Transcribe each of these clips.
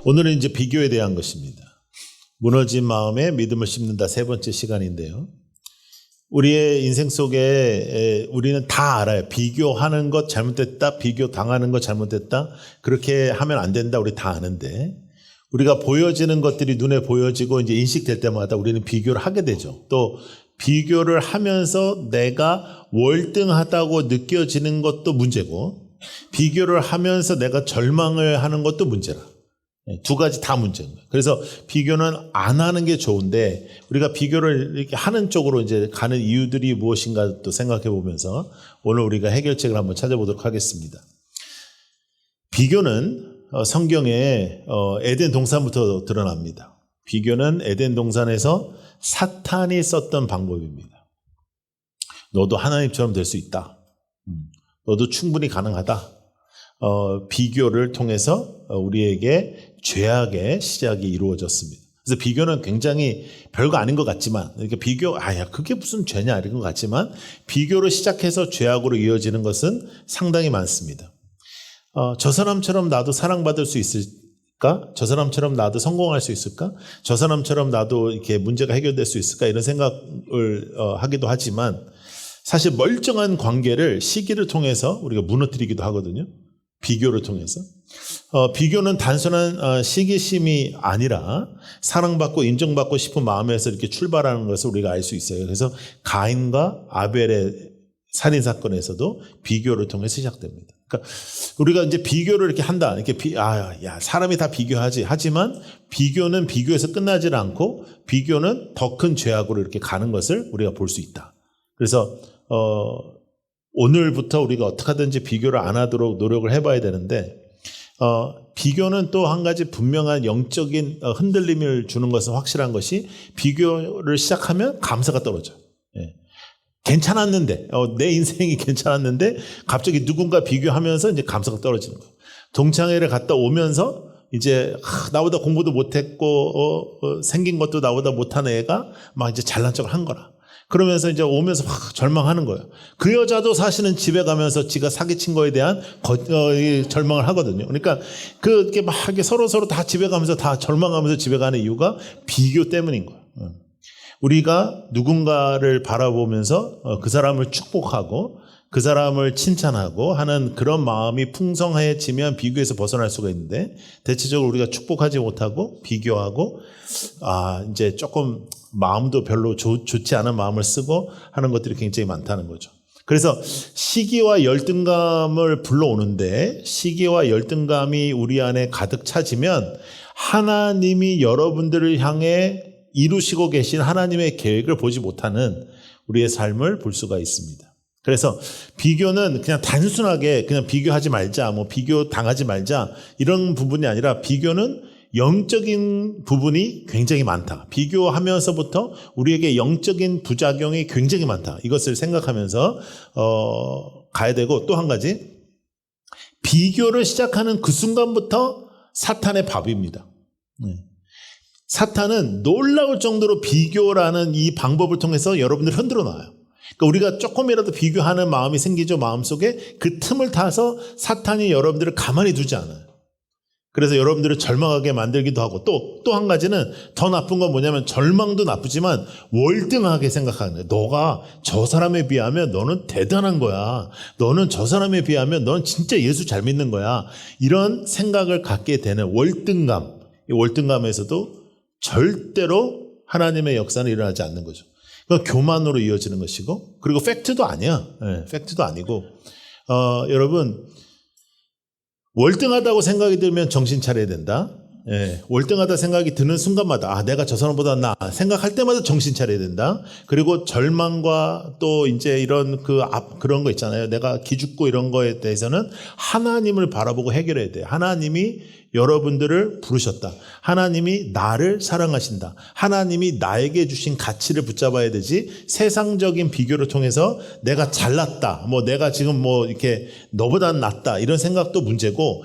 오늘은 이제 비교에 대한 것입니다. 무너진 마음에 믿음을 심는다 세 번째 시간인데요. 우리의 인생 속에 우리는 다 알아요. 비교하는 것 잘못됐다, 비교 당하는 것 잘못됐다, 그렇게 하면 안 된다, 우리 다 아는데 우리가 보여지는 것들이 눈에 보여지고 이제 인식될 때마다 우리는 비교를 하게 되죠. 또 비교를 하면서 내가 월등하다고 느껴지는 것도 문제고, 비교를 하면서 내가 절망을 하는 것도 문제라. 두 가지 다 문제인 거예요. 그래서 비교는 안 하는 게 좋은데, 우리가 비교를 이렇게 하는 쪽으로 이제 가는 이유들이 무엇인가 또 생각해 보면서 오늘 우리가 해결책을 한번 찾아보도록 하겠습니다. 비교는 성경에 에덴 동산부터 드러납니다. 비교는 에덴 동산에서 사탄이 썼던 방법입니다. 너도 하나님처럼 될 수 있다. 너도 충분히 가능하다. 비교를 통해서 우리에게 죄악의 시작이 이루어졌습니다. 그래서 비교는 굉장히 별거 아닌 것 같지만, 이렇게 그게 무슨 죄냐 이런 것 같지만, 비교로 시작해서 죄악으로 이어지는 것은 상당히 많습니다. 저 사람처럼 나도 사랑받을 수 있을까? 저 사람처럼 나도 성공할 수 있을까? 저 사람처럼 나도 이렇게 문제가 해결될 수 있을까? 이런 생각을 하기도 하지만, 사실 멀쩡한 관계를 시기를 통해서 우리가 무너뜨리기도 하거든요. 비교를 통해서. 비교는 단순한 시기심이 아니라 사랑받고 인정받고 싶은 마음에서 이렇게 출발하는 것을 우리가 알 수 있어요. 그래서 가인과 아벨의 살인사건에서도 비교를 통해서 시작됩니다. 그러니까 우리가 이제 비교를 이렇게 한다. 이렇게 사람이 다 비교하지. 하지만 비교는 비교에서 끝나질 않고, 비교는 더 큰 죄악으로 이렇게 가는 것을 우리가 볼 수 있다. 그래서 오늘부터 우리가 어떻게 하든지 비교를 안 하도록 노력을 해봐야 되는데, 비교는 또 한 가지 분명한 영적인 흔들림을 주는 것은 확실한 것이, 비교를 시작하면 감사가 떨어져요. 괜찮았는데, 내 인생이 괜찮았는데 갑자기 누군가 비교하면서 이제 감사가 떨어지는 거예요. 동창회를 갔다 오면서 이제 나보다 공부도 못했고 생긴 것도 나보다 못하는 애가 막 이제 잘난 척을 한 거라. 그러면서 이제 오면서 막 절망하는 거예요. 그 여자도 사실은 집에 가면서 지가 사기친 거에 대한 절망을 하거든요. 그러니까 그렇게 막 이렇게 서로 다 집에 가면서 다 절망하면서 집에 가는 이유가 비교 때문인 거예요. 우리가 누군가를 바라보면서 그 사람을 축복하고 그 사람을 칭찬하고 하는 그런 마음이 풍성해지면 비교에서 벗어날 수가 있는데, 대체적으로 우리가 축복하지 못하고 비교하고 이제 조금 마음도 별로 좋지 않은 마음을 쓰고 하는 것들이 굉장히 많다는 거죠. 그래서 시기와 열등감을 불러오는데, 시기와 열등감이 우리 안에 가득 차지면 하나님이 여러분들을 향해 이루시고 계신 하나님의 계획을 보지 못하는 우리의 삶을 볼 수가 있습니다. 그래서 비교는 그냥 단순하게 그냥 비교하지 말자, 비교 당하지 말자, 이런 부분이 아니라, 비교는 영적인 부분이 굉장히 많다. 비교하면서부터 우리에게 영적인 부작용이 굉장히 많다. 이것을 생각하면서 가야 되고, 또 한 가지, 비교를 시작하는 그 순간부터 사탄의 밥입니다. 사탄은 놀라울 정도로 비교라는 이 방법을 통해서 여러분들 흔들어 놔요. 그러니까 우리가 조금이라도 비교하는 마음이 생기죠. 마음속에 그 틈을 타서 사탄이 여러분들을 가만히 두지 않아요. 그래서 여러분들을 절망하게 만들기도 하고, 또 한 가지는 더 나쁜 건 뭐냐면, 절망도 나쁘지만 월등하게 생각하는 거예요. 너가 저 사람에 비하면 너는 대단한 거야. 너는 저 사람에 비하면 너는 진짜 예수 잘 믿는 거야. 이런 생각을 갖게 되는 월등감. 이 월등감에서도 절대로 하나님의 역사는 일어나지 않는 거죠. 그러니까 교만으로 이어지는 것이고, 그리고 팩트도 아니야. 팩트도 아니고, 여러분, 월등하다고 생각이 들면 정신 차려야 된다. 월등하다 생각이 드는 순간마다 내가 저 사람보다 나 생각할 때마다 정신 차려야 된다. 그리고 절망과 또 이제 이런 그런 거 있잖아요. 내가 기죽고 이런 거에 대해서는 하나님을 바라보고 해결해야 돼. 하나님이 여러분들을 부르셨다. 하나님이 나를 사랑하신다. 하나님이 나에게 주신 가치를 붙잡아야 되지, 세상적인 비교를 통해서 내가 잘났다, 내가 지금 이렇게 너보다 낫다, 이런 생각도 문제고,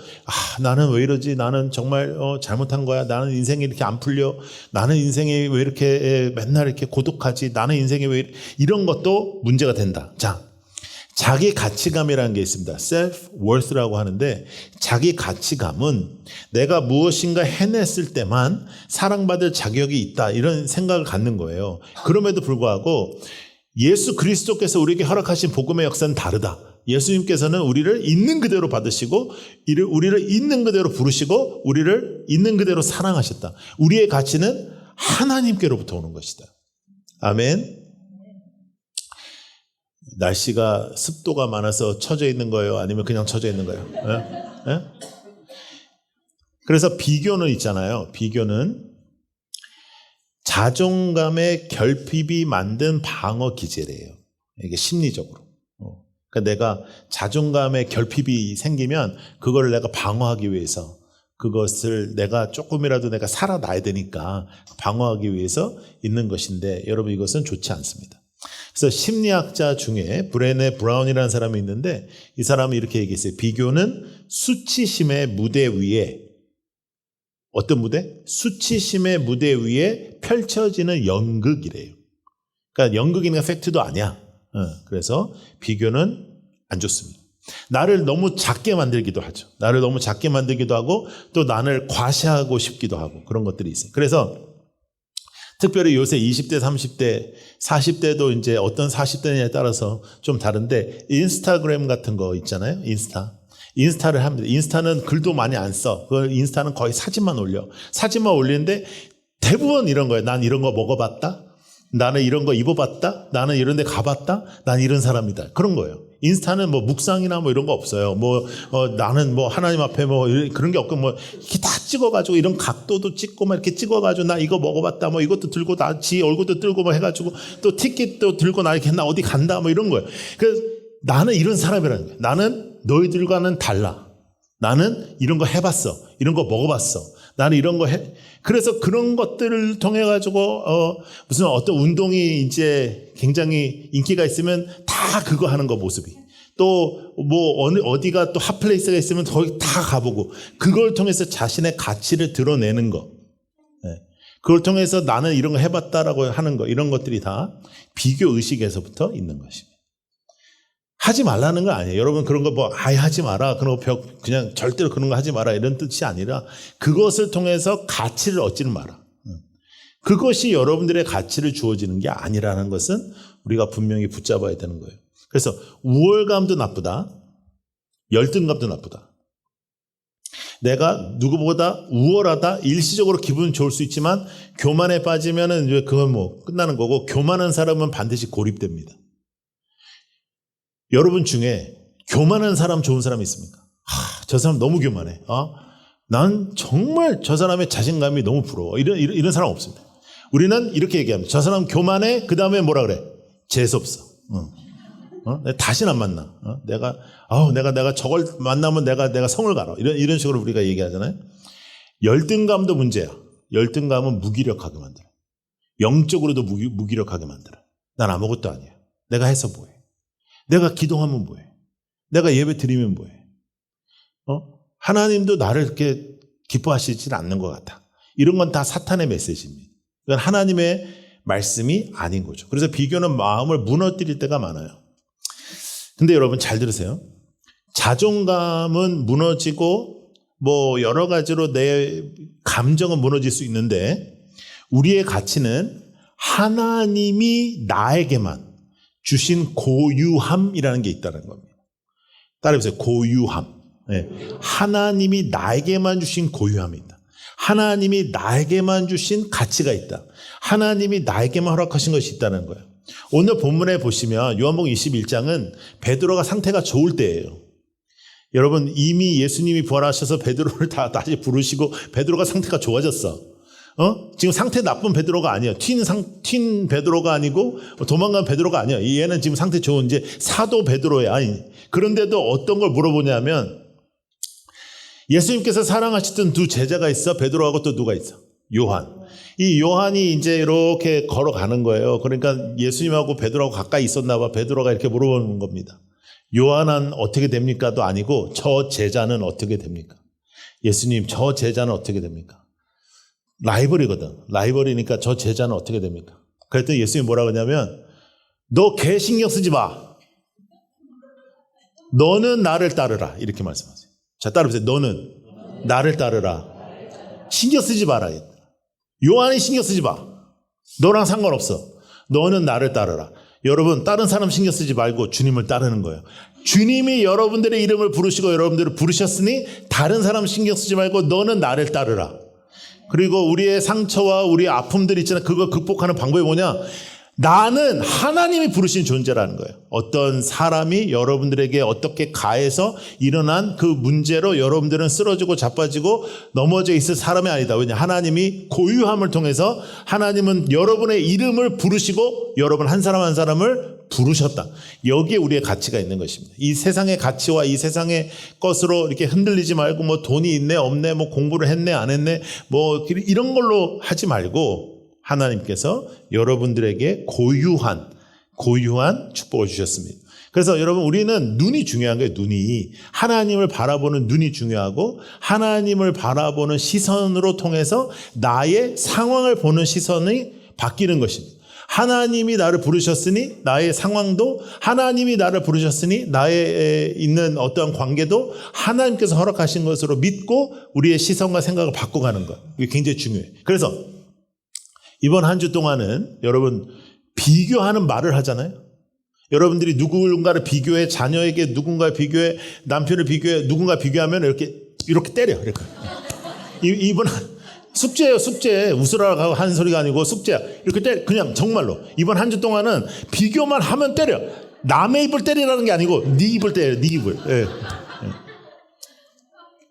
나는 왜 이러지? 나는 정말 잘못한 거야. 나는 인생이 이렇게 안 풀려. 나는 인생이 왜 이렇게 맨날 이렇게 고독하지? 나는 인생이 왜 이런 것도 문제가 된다. 자, 자기 가치감이라는 게 있습니다. self-worth라고 하는데 자기 가치감은 내가 무엇인가 해냈을 때만 사랑받을 자격이 있다 이런 생각을 갖는 거예요. 그럼에도 불구하고 예수 그리스도께서 우리에게 허락하신 복음의 역사는 다르다. 예수님께서는 우리를 있는 그대로 받으시고 우리를 있는 그대로 부르시고 우리를 있는 그대로 사랑하셨다. 우리의 가치는 하나님께로부터 오는 것이다. 아멘. 날씨가 습도가 많아서 처져 있는 거예요? 아니면 그냥 처져 있는 거예요? 예? 예? 그래서 비교는 있잖아요. 비교는 자존감의 결핍이 만든 방어 기제래요. 이게 심리적으로. 그러니까 내가 자존감의 결핍이 생기면 그걸 내가 방어하기 위해서 그것을 내가 조금이라도 내가 살아나야 되니까 방어하기 위해서 있는 것인데 여러분 이것은 좋지 않습니다. 그래서 심리학자 중에 브레네 브라운이라는 사람이 있는데 이 사람은 이렇게 얘기했어요. 비교는 수치심의 무대 위에 어떤 무대? 수치심의 무대 위에 펼쳐지는 연극이래요. 그러니까 연극이니까 팩트도 아니야. 그래서 비교는 안 좋습니다. 나를 너무 작게 만들기도 하죠. 나를 너무 작게 만들기도 하고 또 나를 과시하고 싶기도 하고 그런 것들이 있어요. 그래서 특별히 요새 20대, 30대, 40대도 이제 어떤 40대냐에 따라서 좀 다른데 인스타그램 같은 거 있잖아요. 인스타를 합니다. 인스타는 글도 많이 안 써. 그 인스타는 거의 사진만 올려. 사진만 올리는데 대부분 이런 거예요. 난 이런 거 먹어봤다. 나는 이런 거 입어봤다. 나는 이런 데 가봤다. 난 이런 사람이다. 그런 거예요. 인스타는 뭐 묵상이나 뭐 이런 거 없어요. 나는 뭐 하나님 앞에 뭐 그런 게 없고 뭐 이렇게 다 찍어가지고 이런 각도도 찍고 막 이렇게 찍어가지고 나 이거 먹어봤다. 뭐 이것도 들고 나 지 얼굴도 들고 뭐 해가지고 또 티켓도 들고 나 이렇게 나 어디 간다. 뭐 이런 거예요. 그래서 나는 이런 사람이라는 거예요. 나는 너희들과는 달라. 나는 이런 거 해봤어. 이런 거 먹어봤어. 나는 이런 거 해. 그래서 그런 것들을 통해 가지고 무슨 어떤 운동이 이제 굉장히 인기가 있으면 다 그거 하는 거 모습이. 또 뭐 어디가 또 핫플레이스가 있으면 거기 다 가보고 그걸 통해서 자신의 가치를 드러내는 거. 네. 그걸 통해서 나는 이런 거 해봤다라고 하는 거. 이런 것들이 다 비교 의식에서부터 있는 것입니다. 하지 말라는 거 아니에요. 여러분 그런 거 뭐 아예 하지 마라. 그런 거 그냥 절대로 그런 거 하지 마라. 이런 뜻이 아니라 그것을 통해서 가치를 얻지는 마라. 그것이 여러분들의 가치를 주어지는 게 아니라는 것은 우리가 분명히 붙잡아야 되는 거예요. 그래서 우월감도 나쁘다. 열등감도 나쁘다. 내가 누구보다 우월하다. 일시적으로 기분 좋을 수 있지만 교만에 빠지면은 이제 그건 뭐 끝나는 거고 교만한 사람은 반드시 고립됩니다. 여러분 중에 교만한 사람 좋은 사람이 있습니까? 저 사람 너무 교만해. 난 정말 저 사람의 자신감이 너무 부러워. 이런 사람 없습니다. 우리는 이렇게 얘기합니다. 저 사람 교만해. 그 다음에 뭐라 그래? 재수없어. 다시는 안 만나. 내가 저걸 만나면 내가 성을 가라. 이런 식으로 우리가 얘기하잖아요. 열등감도 문제야. 열등감은 무기력하게 만들어. 영적으로도 무기력하게 만들어. 난 아무것도 아니야. 내가 해서 뭐해? 내가 기도하면 뭐해? 내가 예배 드리면 뭐해? 하나님도 나를 이렇게 기뻐하시지 않는 것 같아. 이런 건 다 사탄의 메시지입니다. 이건 하나님의 말씀이 아닌 거죠. 그래서 비교는 마음을 무너뜨릴 때가 많아요. 근데 여러분 잘 들으세요. 자존감은 무너지고 뭐 여러 가지로 내 감정은 무너질 수 있는데 우리의 가치는 하나님이 나에게만 주신 고유함이라는 게 있다는 겁니다. 따라해보세요. 고유함. 네. 하나님이 나에게만 주신 고유함이 있다. 하나님이 나에게만 주신 가치가 있다. 하나님이 나에게만 허락하신 것이 있다는 거예요. 오늘 본문에 보시면 요한복음 21장은 베드로가 상태가 좋을 때예요. 여러분 이미 예수님이 부활하셔서 베드로를 다시 부르시고 베드로가 상태가 좋아졌어. 지금 상태 나쁜 베드로가 아니에요. 튄 베드로가 아니고 도망간 베드로가 아니에요. 얘는 지금 상태 좋은 이제 사도 베드로야. 그런데도 어떤 걸 물어보냐면 예수님께서 사랑하시던 두 제자가 있어. 베드로하고 또 누가 있어? 요한. 이 요한이 이제 이렇게 걸어가는 거예요. 그러니까 예수님하고 베드로하고 가까이 있었나 봐. 베드로가 이렇게 물어보는 겁니다. 요한은 어떻게 됩니까?도 아니고 저 제자는 어떻게 됩니까? 예수님 저 제자는 어떻게 됩니까? 라이벌이거든. 라이벌이니까 저 제자는 어떻게 됩니까? 그랬더니 예수님이 뭐라고 하냐면 너 걔 신경 쓰지 마. 너는 나를 따르라. 이렇게 말씀하세요. 자, 따라보세요. 너는 나를 따르라. 신경 쓰지 마라. 요한이 신경 쓰지 마. 너랑 상관없어. 너는 나를 따르라. 여러분, 다른 사람 신경 쓰지 말고 주님을 따르는 거예요. 주님이 여러분들의 이름을 부르시고 여러분들을 부르셨으니 다른 사람 신경 쓰지 말고 너는 나를 따르라. 그리고 우리의 상처와 우리의 아픔들 있잖아요. 그거 극복하는 방법이 뭐냐? 나는 하나님이 부르신 존재라는 거예요. 어떤 사람이 여러분들에게 어떻게 가해서 일어난 그 문제로 여러분들은 쓰러지고 자빠지고 넘어져 있을 사람이 아니다. 왜냐? 하나님이 고유함을 통해서 하나님은 여러분의 이름을 부르시고 여러분 한 사람 한 사람을 부르셨다. 여기에 우리의 가치가 있는 것입니다. 이 세상의 가치와 이 세상의 것으로 이렇게 흔들리지 말고 뭐 돈이 있네 없네 뭐 공부를 했네 안 했네 뭐 이런 걸로 하지 말고 하나님께서 여러분들에게 고유한 축복을 주셨습니다. 그래서 여러분 우리는 눈이 중요한 거예요. 눈이 하나님을 바라보는 눈이 중요하고 하나님을 바라보는 시선으로 통해서 나의 상황을 보는 시선이 바뀌는 것입니다. 하나님이 나를 부르셨으니 나의 상황도 하나님이 나를 부르셨으니 나의 있는 어떠한 관계도 하나님께서 허락하신 것으로 믿고 우리의 시선과 생각을 바꿔가는 것. 이게 굉장히 중요해요. 그래서 이번 한 주 동안은 여러분 비교하는 말을 하잖아요. 여러분들이 누군가를 비교해, 자녀에게 누군가 비교해, 남편을 비교해, 누군가 비교하면 이렇게 때려. 이렇게. 이번 숙제예요, 숙제. 웃으라고 하는 소리가 아니고 숙제야. 이렇게 때려. 그냥 정말로. 이번 한 주 동안은 비교만 하면 때려. 남의 입을 때리라는 게 아니고 네 입을 때려, 네 입을. 예. 예.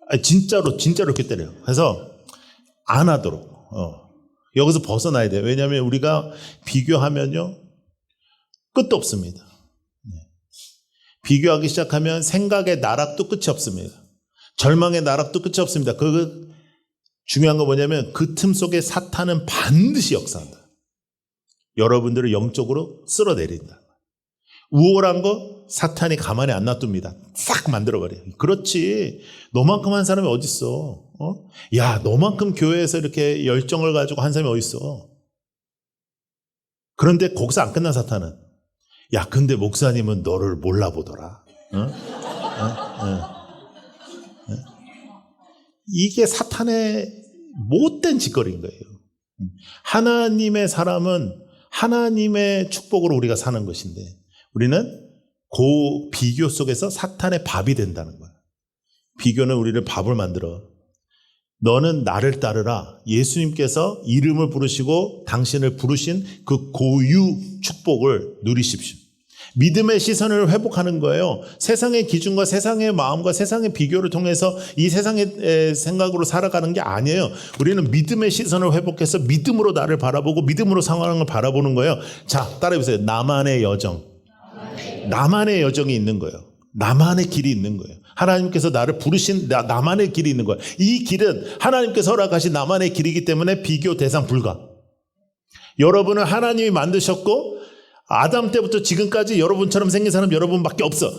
아니, 진짜로 이렇게 때려요. 그래서 안 하도록. 여기서 벗어나야 돼요. 왜냐하면 우리가 비교하면요. 끝도 없습니다. 비교하기 시작하면 생각의 나락도 끝이 없습니다. 절망의 나락도 끝이 없습니다. 중요한 건 뭐냐면 그 틈 속에 사탄은 반드시 역사한다. 여러분들을 영적으로 쓸어내린다. 우월한 거 사탄이 가만히 안 놔둡니다. 싹 만들어버려요. 그렇지. 너만큼 한 사람이 어딨어. 야, 너만큼 교회에서 이렇게 열정을 가지고 한 사람이 어딨어. 그런데 거기서 안 끝난 사탄은 야, 근데 목사님은 너를 몰라보더라. 이게 사탄의 못된 짓거리인 거예요. 하나님의 사람은 하나님의 축복으로 우리가 사는 것인데 우리는 그 비교 속에서 사탄의 밥이 된다는 거예요. 비교는 우리를 밥을 만들어. 너는 나를 따르라. 예수님께서 이름을 부르시고 당신을 부르신 그 고유 축복을 누리십시오. 믿음의 시선을 회복하는 거예요. 세상의 기준과 세상의 마음과 세상의 비교를 통해서 이 세상의 생각으로 살아가는 게 아니에요. 우리는 믿음의 시선을 회복해서 믿음으로 나를 바라보고 믿음으로 상황을 바라보는 거예요. 자, 따라해보세요. 나만의 여정. 나만의 여정이 있는 거예요. 나만의 길이 있는 거예요. 하나님께서 나를 부르신 나만의 길이 있는 거예요. 이 길은 하나님께서 허락하신 나만의 길이기 때문에 비교 대상 불가. 여러분을 하나님이 만드셨고 아담 때부터 지금까지 여러분처럼 생긴 사람 여러분밖에 없어.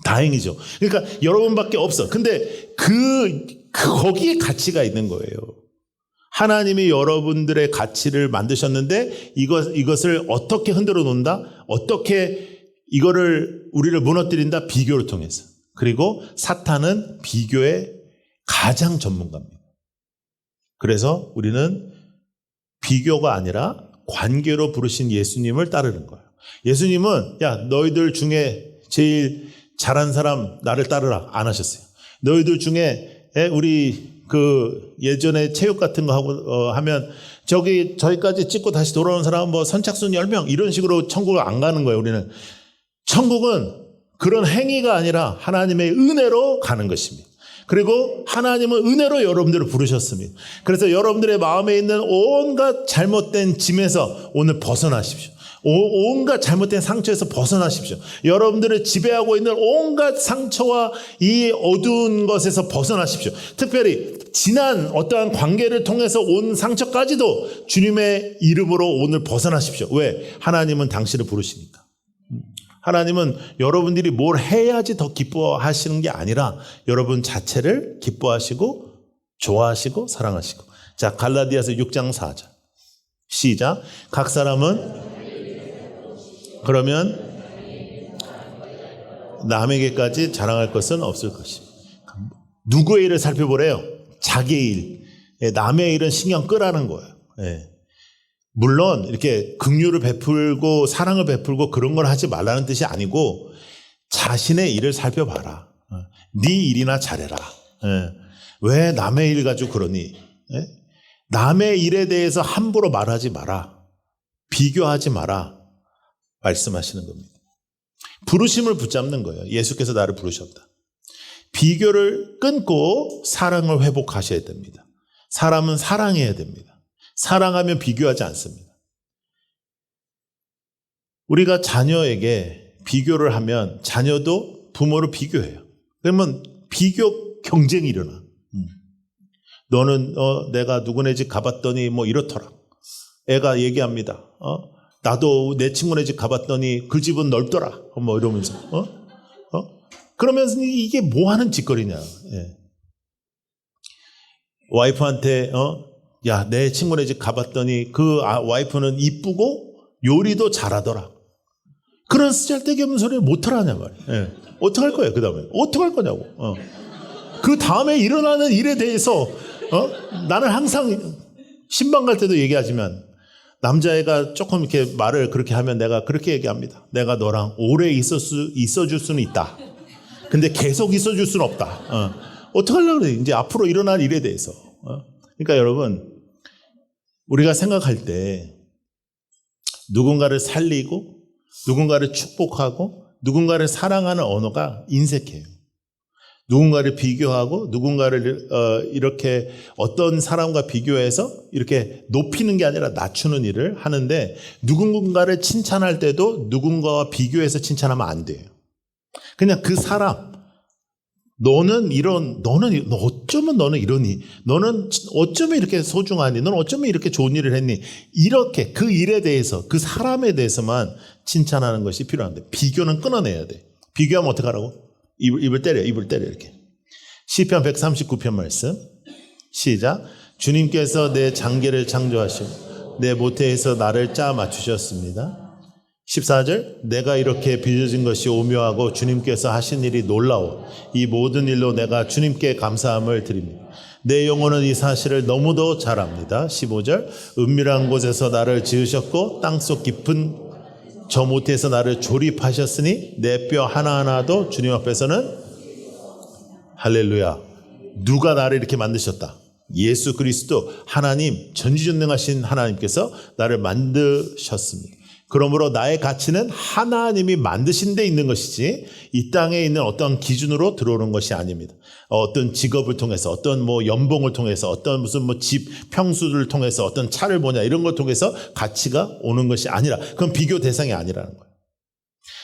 다행이죠. 그러니까 여러분밖에 없어. 근데 거기에 가치가 있는 거예요. 하나님이 여러분들의 가치를 만드셨는데 이것을 어떻게 흔들어 놓는다? 어떻게 이거를 우리를 무너뜨린다? 비교를 통해서. 그리고 사탄은 비교의 가장 전문가입니다. 그래서 우리는 비교가 아니라 관계로 부르신 예수님을 따르는 거예요. 예수님은 야, 너희들 중에 제일 잘한 사람 나를 따르라 안 하셨어요. 너희들 중에 우리 예전에 체육 같은 거 하고 하면 저기까지 찍고 다시 돌아오는 사람은 뭐 선착순 10명 이런 식으로 천국을 안 가는 거예요. 우리는 천국은 그런 행위가 아니라 하나님의 은혜로 가는 것입니다. 그리고 하나님은 은혜로 여러분들을 부르셨습니다. 그래서 여러분들의 마음에 있는 온갖 잘못된 짐에서 오늘 벗어나십시오. 온갖 잘못된 상처에서 벗어나십시오. 여러분들을 지배하고 있는 온갖 상처와 이 어두운 것에서 벗어나십시오. 특별히 지난 어떠한 관계를 통해서 온 상처까지도 주님의 이름으로 오늘 벗어나십시오. 왜? 하나님은 당신을 부르시니까. 하나님은 여러분들이 뭘 해야지 더 기뻐하시는 게 아니라 여러분 자체를 기뻐하시고 좋아하시고 사랑하시고. 자, 갈라디아서 6장 4절 시작. 각 사람은 그러면 남에게까지 자랑할 것은 없을 것입니다. 누구의 일을 살펴보래요? 자기의 일. 남의 일은 신경 끄라는 거예요. 물론 이렇게 긍휼을 베풀고 사랑을 베풀고 그런 걸 하지 말라는 뜻이 아니고 자신의 일을 살펴봐라. 네 일이나 잘해라. 왜 남의 일 가지고 그러니? 남의 일에 대해서 함부로 말하지 마라. 비교하지 마라. 말씀하시는 겁니다. 부르심을 붙잡는 거예요. 예수께서 나를 부르셨다. 비교를 끊고 사랑을 회복하셔야 됩니다. 사람은 사랑해야 됩니다. 사랑하면 비교하지 않습니다. 우리가 자녀에게 비교를 하면 자녀도 부모를 비교해요. 그러면 비교 경쟁이 일어나. 너는 내가 누구네 집 가봤더니 뭐 이렇더라. 애가 얘기합니다. 나도 내 친구네 집 가봤더니 그 집은 넓더라. 뭐 이러면서. 그러면서 이게 뭐 하는 짓거리냐. 와이프한테 야, 내 친구네 집 가봤더니 그 와이프는 이쁘고 요리도 잘하더라. 그런 쓰잘데기 없는 소리를 못하라냐 말이에요. 어떡할 거예요, 그 다음에? 어떡할 거냐고. 그 다음에 일어나는 일에 대해서 나는 항상 신방 갈 때도 얘기하지만 남자애가 조금 이렇게 말을 그렇게 하면 내가 그렇게 얘기합니다. 내가 너랑 오래 있어줄 수는 있다. 근데 계속 있어줄 수는 없다. 어떡하려고 그래? 이제 앞으로 일어날 일에 대해서. 그러니까 여러분, 우리가 생각할 때 누군가를 살리고 누군가를 축복하고 누군가를 사랑하는 언어가 인색해요. 누군가를 비교하고 누군가를 이렇게 어떤 사람과 비교해서 이렇게 높이는 게 아니라 낮추는 일을 하는데 누군가를 칭찬할 때도 누군가와 비교해서 칭찬하면 안 돼요. 그냥 그 사람 너는 어쩌면 너는 이러니? 너는 어쩌면 이렇게 소중하니? 너는 어쩌면 이렇게 좋은 일을 했니? 이렇게 그 일에 대해서 그 사람에 대해서만 칭찬하는 것이 필요한데 비교는 끊어내야 돼. 비교하면 어떻게 하라고? 입을 때려 이렇게. 시편 139편 말씀 시작. 주님께서 내 장계를 창조하시고 내 모태에서 나를 짜 맞추셨습니다. 14절 내가 이렇게 빚어진 것이 오묘하고 주님께서 하신 일이 놀라워 이 모든 일로 내가 주님께 감사함을 드립니다. 내 영혼은 이 사실을 너무도 잘 압니다. 15절 은밀한 곳에서 나를 지으셨고 땅속 깊은 저 모태에서 나를 조립하셨으니 내 뼈 하나하나도 주님 앞에서는 할렐루야. 누가 나를 이렇게 만드셨다? 예수 그리스도 하나님 전지전능하신 하나님께서 나를 만드셨습니다. 그러므로 나의 가치는 하나님이 만드신 데 있는 것이지 이 땅에 있는 어떤 기준으로 들어오는 것이 아닙니다. 어떤 직업을 통해서 어떤 뭐 연봉을 통해서 어떤 무슨 뭐 집 평수를 통해서 어떤 차를 뭐냐 이런 걸 통해서 가치가 오는 것이 아니라 그건 비교 대상이 아니라는 거예요.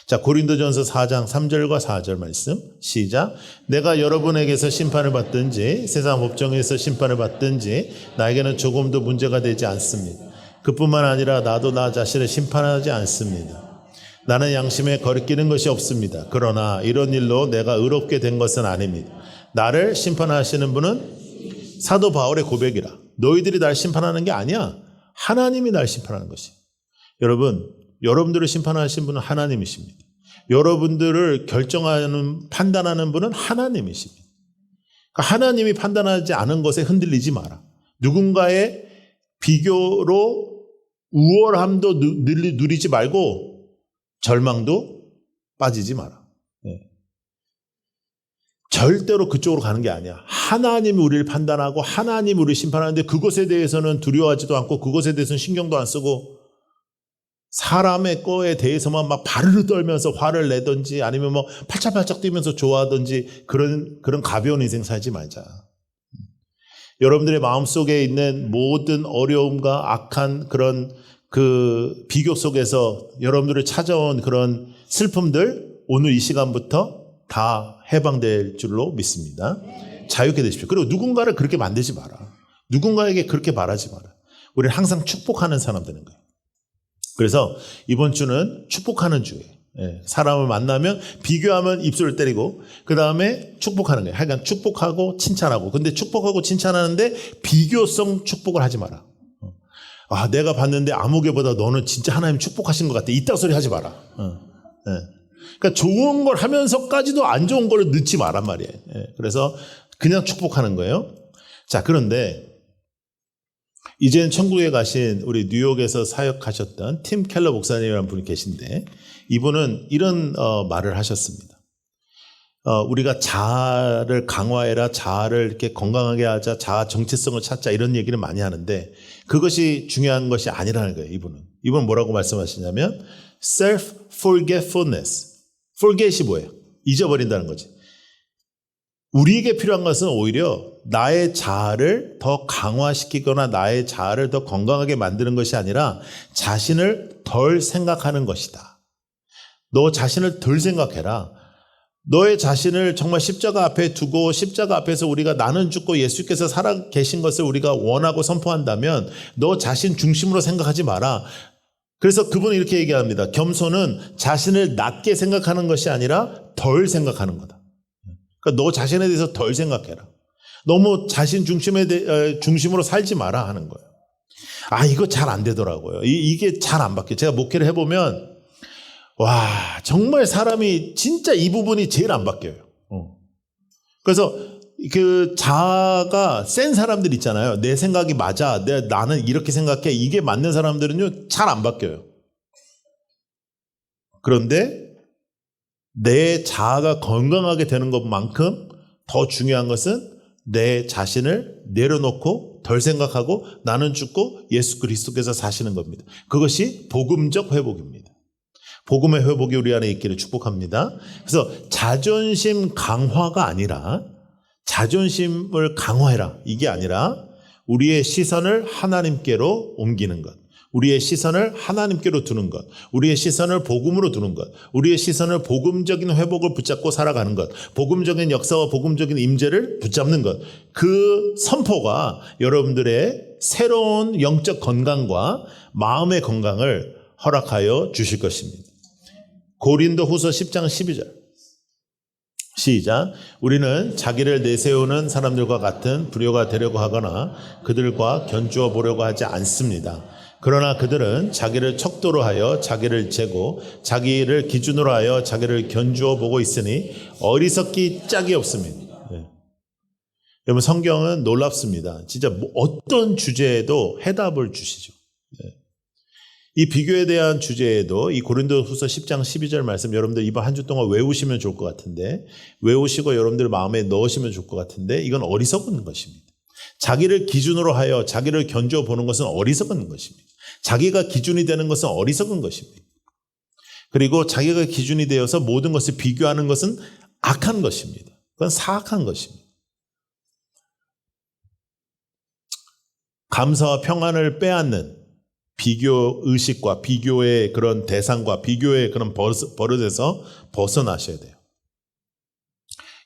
자, 고린도전서 4장 3절과 4절 말씀 시작. 내가 여러분에게서 심판을 받든지 세상 법정에서 심판을 받든지 나에게는 조금도 문제가 되지 않습니다. 그뿐만 아니라 나도 나 자신을 심판하지 않습니다. 나는 양심에 거리끼는 것이 없습니다. 그러나 이런 일로 내가 의롭게 된 것은 아닙니다. 나를 심판하시는 분은 사도 바울의 고백이라. 너희들이 날 심판하는 게 아니야. 하나님이 날 심판하는 것이에요. 여러분들을 심판하신 분은 하나님이십니다. 여러분들을 결정하는 판단하는 분은 하나님이십니다. 그러니까 하나님이 판단하지 않은 것에 흔들리지 마라. 누군가의 비교로 우월함도 누리지 말고 절망도 빠지지 마라. 절대로 그쪽으로 가는 게 아니야. 하나님이 우리를 판단하고 하나님이 우리를 심판하는데 그것에 대해서는 두려워하지도 않고 그것에 대해서는 신경도 안 쓰고 사람의 거에 대해서만 막 바르르 떨면서 화를 내든지 아니면 뭐 팔짝팔짝 뛰면서 좋아하든지 그런 가벼운 인생 살지 말자. 여러분들의 마음속에 있는 모든 어려움과 악한 그런 그 비교 속에서 여러분들을 찾아온 그런 슬픔들 오늘 이 시간부터 다 해방될 줄로 믿습니다. 자유케 되십시오. 그리고 누군가를 그렇게 만들지 마라. 누군가에게 그렇게 말하지 마라. 우리는 항상 축복하는 사람 되는 거예요. 그래서 이번 주는 축복하는 주예요. 사람을 만나면 비교하면 입술을 때리고 그 다음에 축복하는 거예요. 하여간 축복하고 칭찬하고. 근데 축복하고 칭찬하는데 비교성 축복을 하지 마라. 내가 봤는데 아무개보다 너는 진짜 하나님 축복하신 것 같아. 이딴 소리 하지 마라. 그러니까 좋은 걸 하면서까지도 안 좋은 걸 넣지 말란 말이에요. 그래서 그냥 축복하는 거예요. 자, 그런데 이제는 천국에 가신 우리 뉴욕에서 사역하셨던 팀 켈러 목사님이라는 분이 계신데 이분은 이런 말을 하셨습니다. 우리가 자아를 강화해라, 자아를 이렇게 건강하게 하자, 자아 정체성을 찾자 이런 얘기를 많이 하는데 그것이 중요한 것이 아니라는 거예요. 이분은 뭐라고 말씀하시냐면 self-forgetfulness. forget이 뭐예요? 잊어버린다는 거지. 우리에게 필요한 것은 오히려 나의 자아를 더 강화시키거나 나의 자아를 더 건강하게 만드는 것이 아니라 자신을 덜 생각하는 것이다. 너 자신을 덜 생각해라. 너의 자신을 정말 십자가 앞에 두고 십자가 앞에서 우리가 나는 죽고 예수께서 살아 계신 것을 우리가 원하고 선포한다면 너 자신 중심으로 생각하지 마라. 그래서 그분은 이렇게 얘기합니다. 겸손은 자신을 낮게 생각하는 것이 아니라 덜 생각하는 거다. 그러니까 너 자신에 대해서 덜 생각해라. 너무 자신 중심으로 살지 마라 하는 거예요. 이거 잘 안 되더라고요. 이게 잘 안 바뀌어요. 제가 목회를 해보면 와, 정말 사람이 진짜 이 부분이 제일 안 바뀌어요. 그래서 그 자아가 센 사람들 있잖아요. 내 생각이 맞아. 나는 이렇게 생각해. 이게 맞는 사람들은요, 잘 안 바뀌어요. 그런데 내 자아가 건강하게 되는 것만큼 더 중요한 것은 내 자신을 내려놓고 덜 생각하고 나는 죽고 예수 그리스도께서 사시는 겁니다. 그것이 복음적 회복입니다. 복음의 회복이 우리 안에 있기를 축복합니다. 그래서 자존심 강화가 아니라 자존심을 강화해라. 이게 아니라 우리의 시선을 하나님께로 옮기는 것. 우리의 시선을 하나님께로 두는 것. 우리의 시선을 복음으로 두는 것. 우리의 시선을 복음적인 회복을 붙잡고 살아가는 것. 복음적인 역사와 복음적인 임재를 붙잡는 것. 그 선포가 여러분들의 새로운 영적 건강과 마음의 건강을 허락하여 주실 것입니다. 고린도후서 10장 12절 시작. 우리는 자기를 내세우는 사람들과 같은 불효가 되려고 하거나 그들과 견주어 보려고 하지 않습니다. 그러나 그들은 자기를 척도로 하여 자기를 재고 자기를 기준으로 하여 자기를 견주어 보고 있으니 어리석기 짝이 없습니다. 여러분 성경은 놀랍습니다. 진짜 어떤 주제에도 해답을 주시죠. 이 비교에 대한 주제에도 이 고린도후서 10장 12절 말씀 여러분들 이번 한 주 동안 외우시면 좋을 것 같은데 외우시고 여러분들 마음에 넣으시면 좋을 것 같은데 이건 어리석은 것입니다. 자기를 기준으로 하여 자기를 견주어 보는 것은 어리석은 것입니다. 자기가 기준이 되는 것은 어리석은 것입니다. 그리고 자기가 기준이 되어서 모든 것을 비교하는 것은 악한 것입니다. 그건 사악한 것입니다. 감사와 평안을 빼앗는 비교 의식과 비교의 그런 대상과 비교의 그런 버릇에서 벗어나셔야 돼요.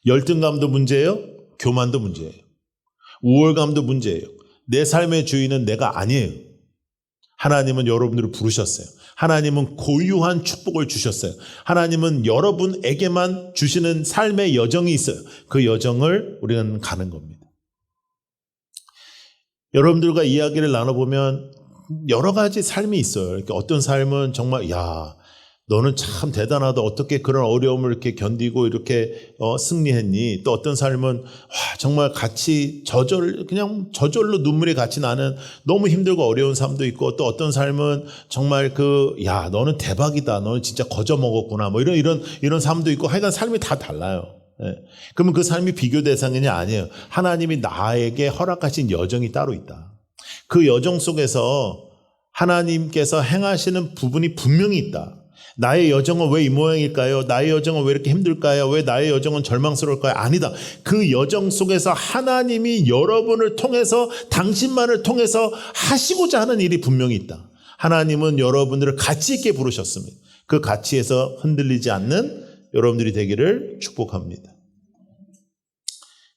열등감도 문제예요. 교만도 문제예요. 우월감도 문제예요. 내 삶의 주인은 내가 아니에요. 하나님은 여러분들을 부르셨어요. 하나님은 고유한 축복을 주셨어요. 하나님은 여러분에게만 주시는 삶의 여정이 있어요. 그 여정을 우리는 가는 겁니다. 여러분들과 이야기를 나눠보면 여러 가지 삶이 있어요. 이렇게 어떤 삶은 정말 너는 참 대단하다. 어떻게 그런 어려움을 이렇게 견디고 이렇게 승리했니? 또 어떤 삶은 정말 같이 그냥 저절로 눈물이 같이 나는 너무 힘들고 어려운 삶도 있고 또 어떤 삶은 정말 너는 대박이다. 너는 진짜 거저 먹었구나. 뭐 이런 삶도 있고 하여간 삶이 다 달라요. 그러면 그 삶이 비교 대상이냐? 아니에요. 하나님이 나에게 허락하신 여정이 따로 있다. 그 여정 속에서 하나님께서 행하시는 부분이 분명히 있다. 나의 여정은 왜 이 모양일까요? 나의 여정은 왜 이렇게 힘들까요? 왜 나의 여정은 절망스러울까요? 아니다. 그 여정 속에서 하나님이 여러분을 통해서 당신만을 통해서 하시고자 하는 일이 분명히 있다. 하나님은 여러분들을 가치 있게 부르셨습니다. 그 가치에서 흔들리지 않는 여러분들이 되기를 축복합니다.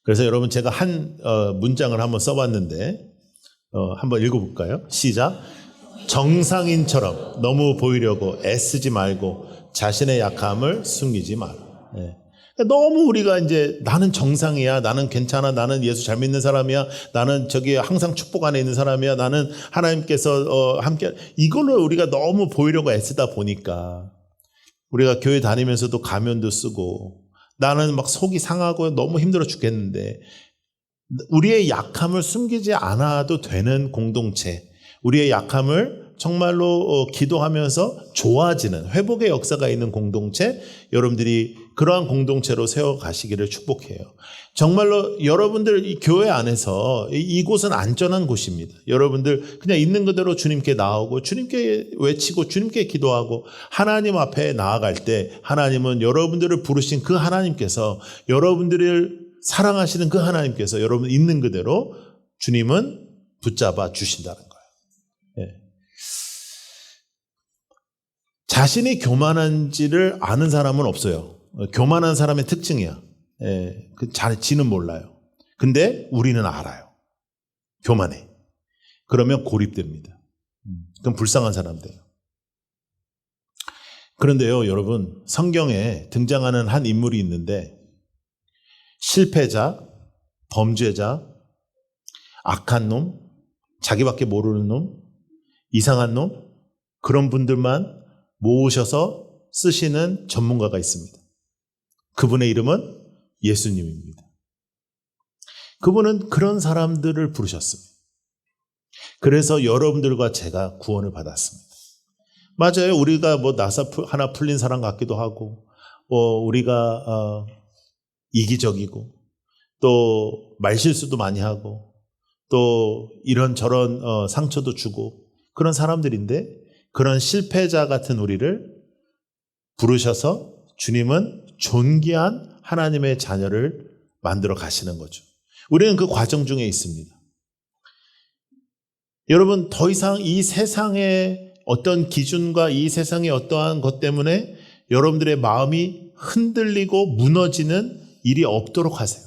그래서 여러분 제가 한 문장을 한번 써봤는데 한번 읽어볼까요? 시작. 정상인처럼 너무 보이려고 애쓰지 말고 자신의 약함을 숨기지 마라. 너무 우리가 이제 나는 정상이야, 나는 괜찮아, 나는 예수 잘 믿는 사람이야, 나는 항상 축복 안에 있는 사람이야, 나는 하나님께서 함께 이걸로 우리가 너무 보이려고 애쓰다 보니까 우리가 교회 다니면서도 가면도 쓰고 나는 막 속이 상하고 너무 힘들어 죽겠는데 우리의 약함을 숨기지 않아도 되는 공동체, 우리의 약함을 정말로 기도하면서 좋아지는 회복의 역사가 있는 공동체, 여러분들이 그러한 공동체로 세워가시기를 축복해요. 정말로 여러분들 이 교회 안에서 이곳은 안전한 곳입니다. 여러분들 그냥 있는 그대로 주님께 나오고 주님께 외치고 주님께 기도하고 하나님 앞에 나아갈 때 하나님은 여러분들을 부르신 그 하나님께서, 여러분들을 사랑하시는 그 하나님께서 여러분 있는 그대로 주님은 붙잡아 주신다는 거예요. 예. 자신이 교만한지를 아는 사람은 없어요. 교만한 사람의 특징이야. 예, 지는 몰라요. 근데 우리는 알아요. 교만해. 그러면 고립됩니다. 그럼 불쌍한 사람 돼요. 그런데요, 여러분, 성경에 등장하는 한 인물이 있는데 실패자, 범죄자, 악한 놈, 자기밖에 모르는 놈, 이상한 놈, 그런 분들만 모으셔서 쓰시는 전문가가 있습니다. 그분의 이름은 예수님입니다. 그분은 그런 사람들을 부르셨습니다. 그래서 여러분들과 제가 구원을 받았습니다. 맞아요. 우리가 뭐 나사 하나 풀린 사람 같기도 하고, 우리가 이기적이고, 또 말실수도 많이 하고, 또 이런저런 상처도 주고 그런 사람들인데, 그런 실패자 같은 우리를 부르셔서 주님은 존귀한 하나님의 자녀를 만들어 가시는 거죠. 우리는 그 과정 중에 있습니다. 여러분, 더 이상 이 세상의 어떤 기준과 이 세상의 어떠한 것 때문에 여러분들의 마음이 흔들리고 무너지는 일이 없도록 하세요.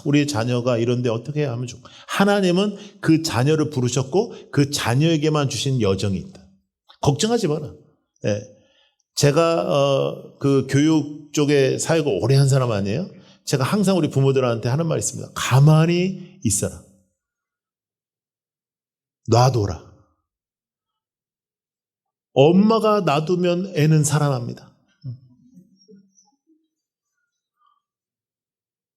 우리 자녀가 이런데 어떻게 하면 좋을까? 하나님은 그 자녀를 부르셨고 그 자녀에게만 주신 여정이 있다. 걱정하지 마라. 예. 제가 그 교육 쪽에 사역을 오래 한 사람 아니에요? 제가 항상 우리 부모들한테 하는 말이 있습니다. 가만히 있어라. 놔둬라. 엄마가 놔두면 애는 살아납니다.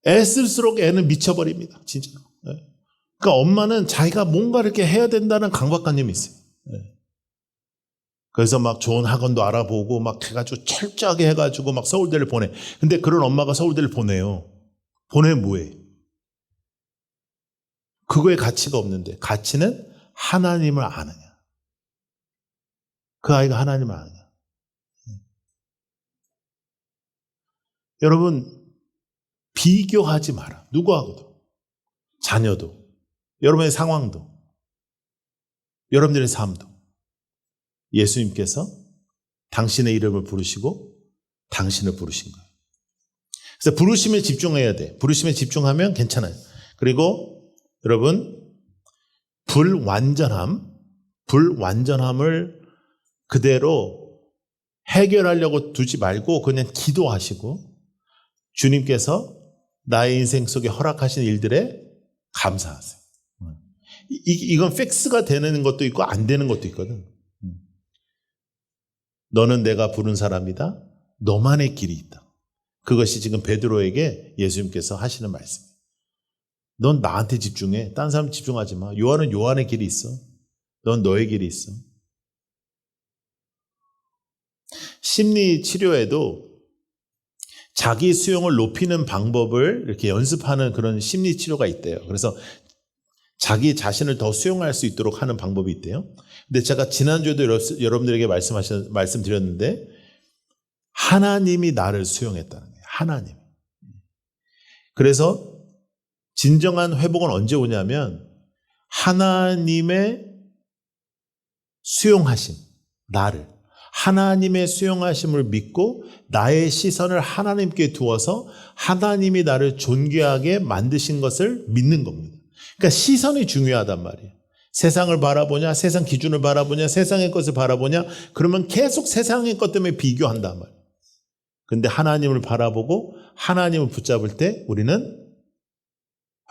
애쓸수록 애는 미쳐버립니다. 진짜로. 그러니까 엄마는 자기가 뭔가 이렇게 해야 된다는 강박관념이 있어요. 그래서 막 좋은 학원도 알아보고 막 해가지고 철저하게 해가지고 막 서울대를 보내. 근데 그런 엄마가 서울대를 보내요. 보내면 뭐해? 그거에 가치가 없는데, 가치는 하나님을 아느냐. 그 아이가 하나님을 아느냐. 여러분, 비교하지 마라. 누구하고도. 자녀도. 여러분의 상황도. 여러분들의 삶도. 예수님께서 당신의 이름을 부르시고 당신을 부르신 거예요. 그래서 부르심에 집중해야 돼. 부르심에 집중하면 괜찮아요. 그리고 여러분, 불완전함을 그대로 해결하려고 두지 말고 그냥 기도하시고 주님께서 나의 인생 속에 허락하신 일들에 감사하세요. 이건 픽스가 되는 것도 있고 안 되는 것도 있거든. 너는 내가 부른 사람이다. 너만의 길이 있다. 그것이 지금 베드로에게 예수님께서 하시는 말씀이에요. 넌 나한테 집중해. 딴 사람 집중하지 마. 요한은 요한의 길이 있어. 넌 너의 길이 있어. 심리 치료에도 자기 수용을 높이는 방법을 이렇게 연습하는 그런 심리 치료가 있대요. 그래서 자기 자신을 더 수용할 수 있도록 하는 방법이 있대요. 근데 제가 지난주에도 여러분들에게 말씀드렸는데 하나님이 나를 수용했다는 거예요. 하나님. 그래서 진정한 회복은 언제 오냐면 하나님의 수용하심, 나를. 하나님의 수용하심을 믿고 나의 시선을 하나님께 두어서 하나님이 나를 존귀하게 만드신 것을 믿는 겁니다. 그러니까 시선이 중요하단 말이에요. 세상을 바라보냐, 세상 기준을 바라보냐, 세상의 것을 바라보냐, 그러면 계속 세상의 것 때문에 비교한단 말이에요. 그런데 하나님을 바라보고 하나님을 붙잡을 때 우리는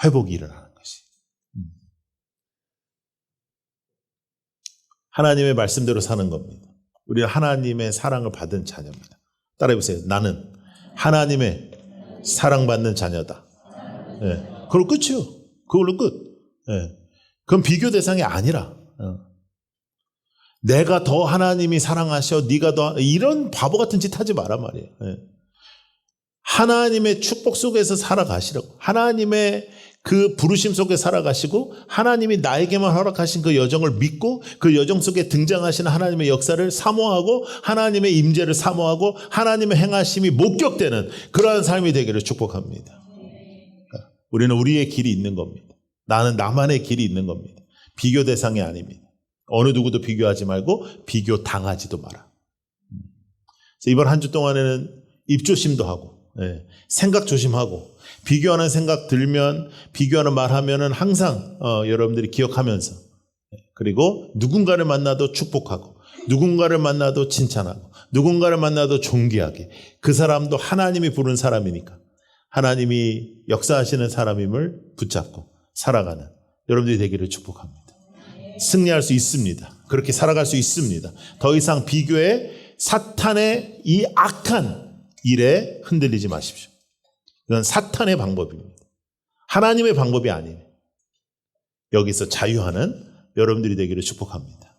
회복이 일어나는 것이. 하나님의 말씀대로 사는 겁니다. 우리는 하나님의 사랑을 받은 자녀입니다. 따라해보세요. 나는 하나님의 사랑받는 자녀다. 예. 그걸로 끝이요. 그걸로 끝. 예. 그건 비교 대상이 아니라 내가 더 하나님이 사랑하셔, 네가 더, 이런 바보 같은 짓 하지 마라 말이에요. 예. 하나님의 축복 속에서 살아가시라고. 하나님의 그 부르심 속에 살아가시고 하나님이 나에게만 허락하신 그 여정을 믿고 그 여정 속에 등장하시는 하나님의 역사를 사모하고 하나님의 임재를 사모하고 하나님의 행하심이 목격되는 그러한 삶이 되기를 축복합니다. 우리는 우리의 길이 있는 겁니다. 나는 나만의 길이 있는 겁니다. 비교 대상이 아닙니다. 어느 누구도 비교하지 말고 비교 당하지도 마라. 이번 한 주 동안에는 입조심도 하고 생각 조심하고 비교하는 생각 들면 비교하는 말 하면은 항상 여러분들이 기억하면서 그리고 누군가를 만나도 축복하고 누군가를 만나도 칭찬하고 누군가를 만나도 존귀하게 그 사람도 하나님이 부른 사람이니까 하나님이 역사하시는 사람임을 붙잡고 살아가는 여러분들이 되기를 축복합니다. 승리할 수 있습니다. 그렇게 살아갈 수 있습니다. 더 이상 비교에 사탄의 이 악한 일에 흔들리지 마십시오. 이건 사탄의 방법입니다. 하나님의 방법이 아니에요. 여기서 자유하는 여러분들이 되기를 축복합니다.